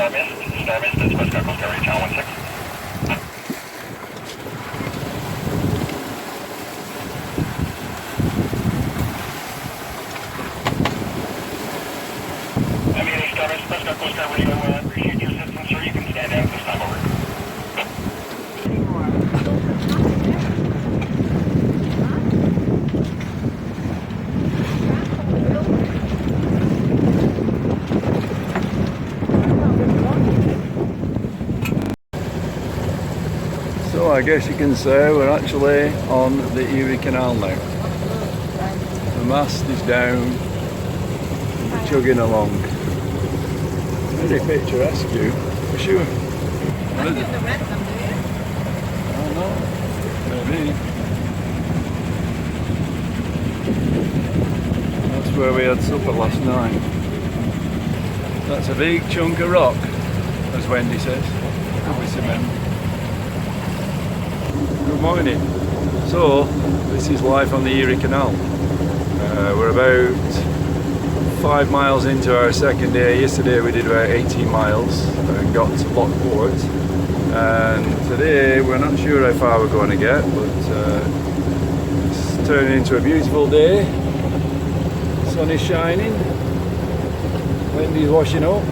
Star Mist, it's West Coast Area Channel 16. Star Mist, West Coast Area, appreciate your assistance, sir. You can stand down at this time, over. So I guess you can say we're actually on the Erie Canal now. The mast is down, we're chugging along. Very picturesque view, for sure. Must be the red one, do you? I don't know, maybe. That's where we had supper last night. That's a big chunk of rock, as Wendy says. Could be cement. Good morning. So, this is life on the Erie Canal. We're about 5 miles into our second day. Yesterday we did about 18 miles and got to Lockport. And today we're not sure how far we're going to get, but it's turning into a beautiful day. Sun is shining. Wendy's washing up.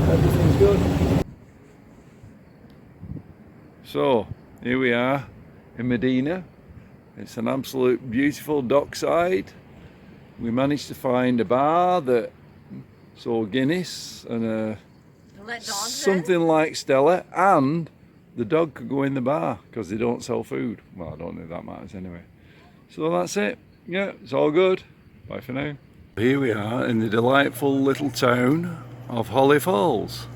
Everything's good. So, here we are in Medina. It's an absolute beautiful dockside. We managed to find a bar that sold Guinness and something like Stella, and the dog could go in the bar because they don't sell food. Well, I don't know if that matters anyway. So that's it. Yeah, it's all good. Bye for now. Here we are in the delightful little town of Holly Falls.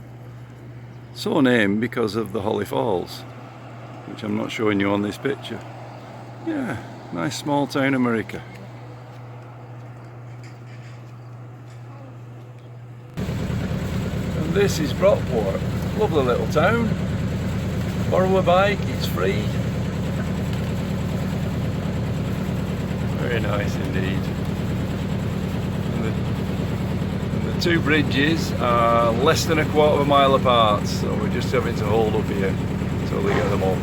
So named because of the Holly Falls, which I'm not showing you on this picture. Yeah, nice small town America. And this is Brockport, lovely little town. Borrow a bike, it's free. Very nice indeed. And the two bridges are less than a quarter of a mile apart, so we're just having to hold up here until they get them all.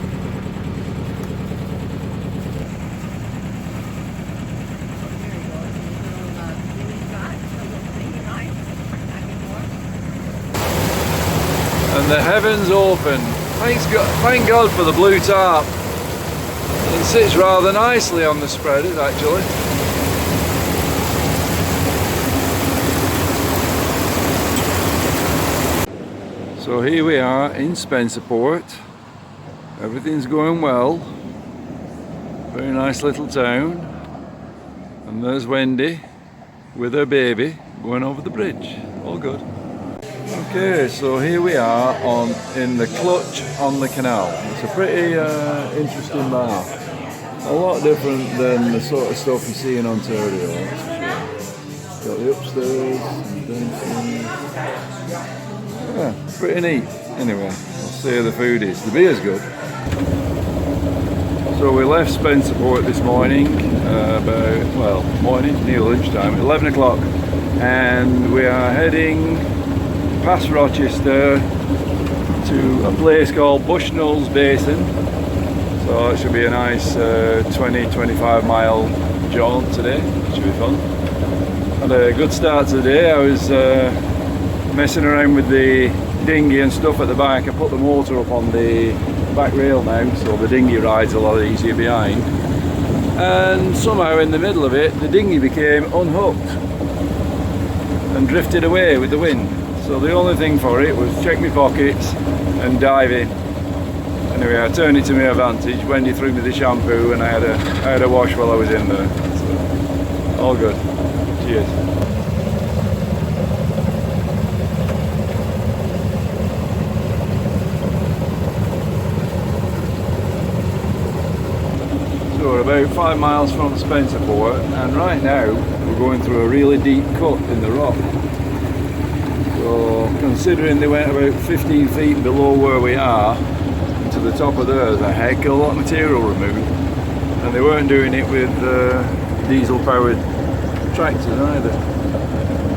And the heavens open. Thank God for the blue tarp. It sits rather nicely on the spread, actually. So here we are in Spencerport. Everything's going well. Very nice little town. And there's Wendy with her baby going over the bridge. All good. Okay, so here we are in the clutch on the canal. It's a pretty interesting bar. A lot different than the sort of stuff you see in Ontario, that's for sure. Got the upstairs and downstairs. Yeah, pretty neat. Anyway, I'll see how the food is. The beer's good. So we left Spencerport this morning, near lunchtime, 11 o'clock. And we are heading past Rochester to a place called Bushnell's Basin. So it should be a nice 20-25 mile jaunt today. It should be fun. Had a good start to the day. I was messing around with the dinghy and stuff at the back. I put the motor up on the back rail now, so the dinghy rides a lot easier behind. And somehow in the middle of it, the dinghy became unhooked and drifted away with the wind. So the only thing for it was check my pockets and dive in. Anyway, I turned it to my advantage. Wendy threw me the shampoo and I had a wash while I was in there. So, all good. Cheers. So we're about 5 miles from Spencerport, and right now we're going through a really deep cut in the rock. So considering they went about 15 feet below where we are, to the top of there's a heck of a lot of material removed, and they weren't doing it with diesel powered tractors either.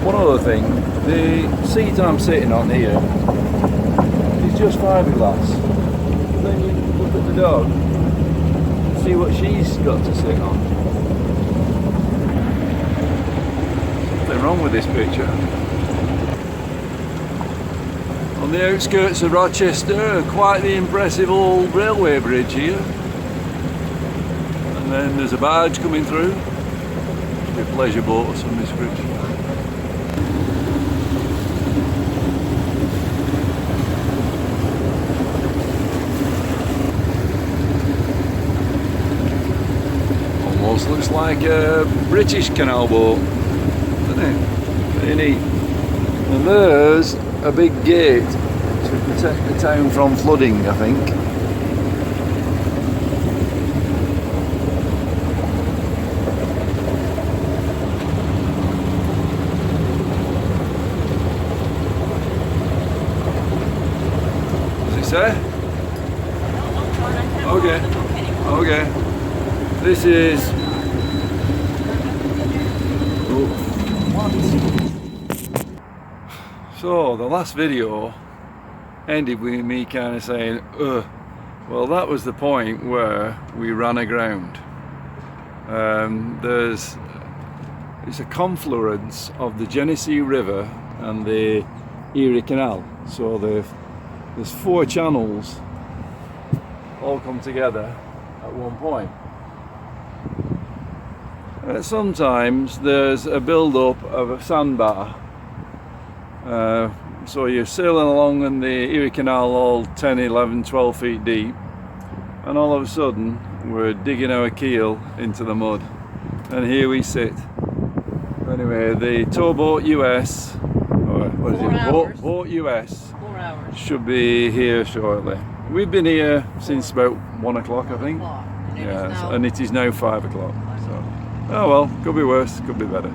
One other thing, the seat I'm sitting on here is just fiberglass. Then you look at the dog and see what she's got to sit on. Something wrong with this picture. On the outskirts of Rochester, quite the impressive old railway bridge here. And then there's a barge coming through. Should be a pleasure boat of some description. Almost looks like a British canal boat, doesn't it? Very neat. And there's a big gate to protect the town from flooding, I think. Does it say? Okay. Okay. This is. So the last video ended with me kind of saying, well, that was the point where we ran aground. It's a confluence of the Genesee River and the Erie Canal. So there's 4 channels all come together at one point. Sometimes there's a build-up of a sandbar. So you're sailing along in the Erie Canal all 10, 11, 12 feet deep, and all of a sudden we're digging our keel into the mud, and here we sit. Anyway, the towboat US, or what is it? Boat US 4 hours. should be here shortly. We've been here since about 1 o'clock, I think. And it is Yeah, now- and it is now 5 o'clock. So, oh well, could be worse, could be better.